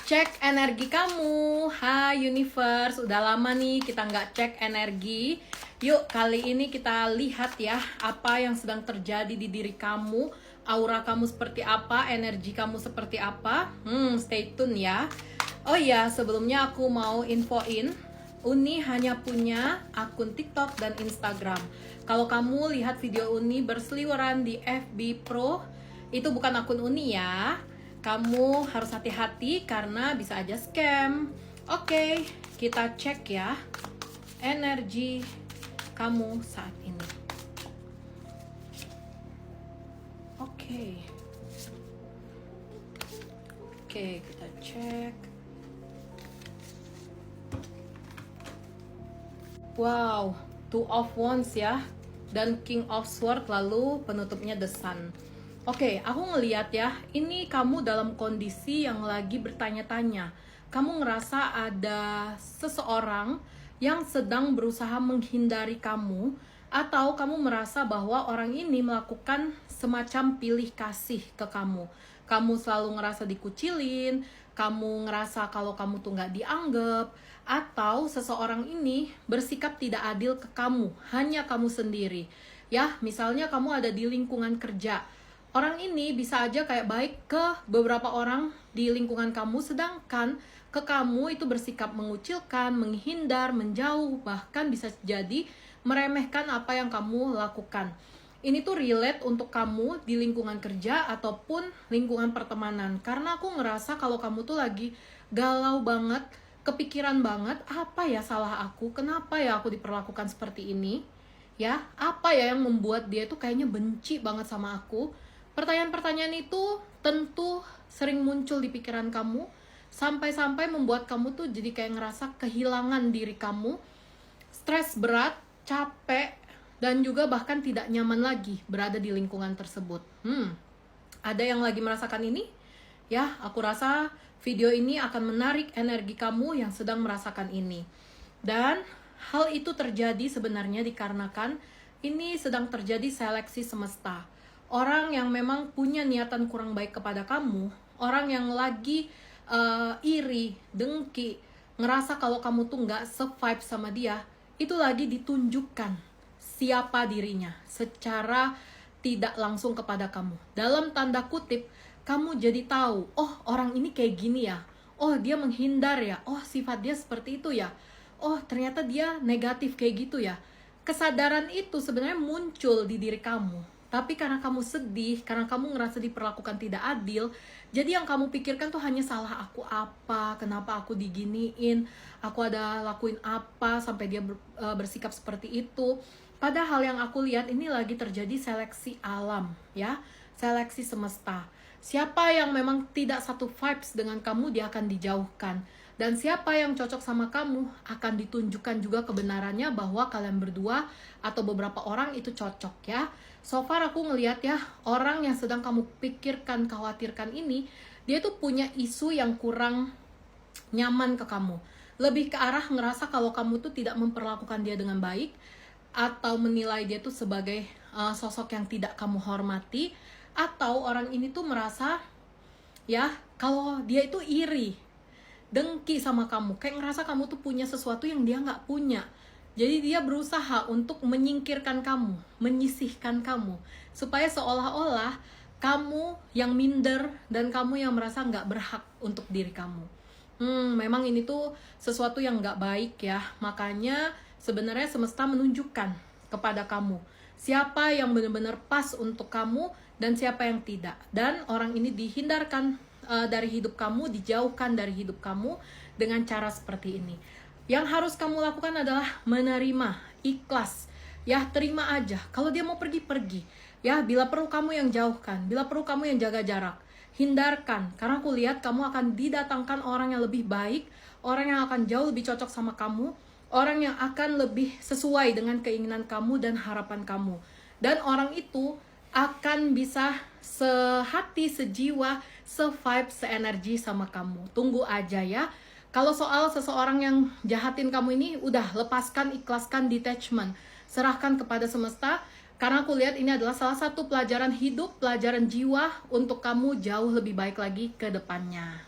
Cek energi kamu. Hai universe, udah lama nih kita nggak cek energi. Yuk kali ini kita lihat ya apa yang sedang terjadi di diri kamu. Aura kamu seperti apa, energi kamu seperti apa. Stay tune ya. Oh iya, sebelumnya aku mau infoin, Uni hanya punya akun TikTok dan Instagram. Kalau kamu lihat video Uni berseliweran di FB Pro, itu bukan akun Uni ya. Kamu harus hati-hati karena bisa aja scam. Oke, kita cek ya energi kamu saat ini. Oke, kita cek. Wow, Two of Wands ya, dan King of Swords, lalu penutupnya The Sun. Oke, aku ngeliat ya, ini kamu dalam kondisi yang lagi bertanya-tanya. Kamu ngerasa ada seseorang yang sedang berusaha menghindari kamu, atau kamu merasa bahwa orang ini melakukan semacam pilih kasih ke kamu. Kamu selalu ngerasa dikucilin, kamu ngerasa kalau kamu tuh nggak dianggap, atau seseorang ini bersikap tidak adil ke kamu, hanya kamu sendiri. Ya, misalnya kamu ada di lingkungan kerja. Orang ini bisa aja kayak baik ke beberapa orang di lingkungan kamu, sedangkan ke kamu itu bersikap mengucilkan, menghindar, menjauh, bahkan bisa jadi meremehkan apa yang kamu lakukan. Ini tuh relate untuk kamu di lingkungan kerja ataupun lingkungan pertemanan. Karena aku ngerasa kalau kamu tuh lagi galau banget, kepikiran banget, apa ya salah aku, kenapa ya aku diperlakukan seperti ini? Ya, apa ya yang membuat dia tuh kayaknya benci banget sama aku? Pertanyaan-pertanyaan itu tentu sering muncul di pikiran kamu, sampai-sampai membuat kamu tuh jadi kayak ngerasa kehilangan diri kamu, stres berat, capek, dan juga bahkan tidak nyaman lagi berada di lingkungan tersebut. Ada yang lagi merasakan ini? Ya, aku rasa video ini akan menarik energi kamu yang sedang merasakan ini. Dan hal itu terjadi sebenarnya dikarenakan ini sedang terjadi seleksi semesta. Orang yang memang punya niatan kurang baik kepada kamu, orang yang lagi iri, dengki, ngerasa kalau kamu tuh nggak se-vibe sama dia, itu lagi ditunjukkan siapa dirinya secara tidak langsung kepada kamu. Dalam tanda kutip, kamu jadi tahu, oh orang ini kayak gini ya, oh dia menghindar ya, oh sifat dia seperti itu ya, oh ternyata dia negatif kayak gitu ya. Kesadaran itu sebenarnya muncul di diri kamu. Tapi karena kamu sedih, karena kamu ngerasa diperlakukan tidak adil, jadi yang kamu pikirkan tuh hanya salah aku apa, kenapa aku diginiin, aku ada lakuin apa sampai dia bersikap seperti itu. Padahal yang aku lihat ini lagi terjadi seleksi alam ya, seleksi semesta. Siapa yang memang tidak satu vibes dengan kamu, dia akan dijauhkan. Dan siapa yang cocok sama kamu akan ditunjukkan juga kebenarannya bahwa kalian berdua atau beberapa orang itu cocok ya. So far aku ngelihat ya, orang yang sedang kamu pikirkan, khawatirkan ini, dia tuh punya isu yang kurang nyaman ke kamu. Lebih ke arah ngerasa kalau kamu tuh tidak memperlakukan dia dengan baik, atau menilai dia tuh sebagai sosok yang tidak kamu hormati, atau orang ini tuh merasa ya kalau dia itu iri, dengki sama kamu, kayak ngerasa kamu tuh punya sesuatu yang dia nggak punya. Jadi dia berusaha untuk menyingkirkan kamu, menyisihkan kamu, supaya seolah-olah kamu yang minder dan kamu yang merasa nggak berhak untuk diri kamu. Memang ini tuh sesuatu yang nggak baik ya. Makanya sebenarnya semesta menunjukkan kepada kamu siapa yang benar-benar pas untuk kamu dan siapa yang tidak. Dan orang ini dihindarkan dari hidup kamu, dijauhkan dari hidup kamu dengan cara seperti ini. Yang harus kamu lakukan adalah menerima, ikhlas. Ya, terima aja. Kalau dia mau pergi, pergi. Ya, bila perlu kamu yang jauhkan, bila perlu kamu yang jaga jarak. Hindarkan, karena aku lihat kamu akan didatangkan orang yang lebih baik, orang yang akan jauh lebih cocok sama kamu, orang yang akan lebih sesuai dengan keinginan kamu dan harapan kamu. Dan orang itu akan bisa sehati, sejiwa, se-vibe, se-energi sama kamu. Tunggu aja ya. Kalau soal seseorang yang jahatin kamu ini, udah lepaskan, ikhlaskan, detachment. Serahkan kepada semesta, karena aku lihat ini adalah salah satu pelajaran hidup, pelajaran jiwa untuk kamu jauh lebih baik lagi ke depannya.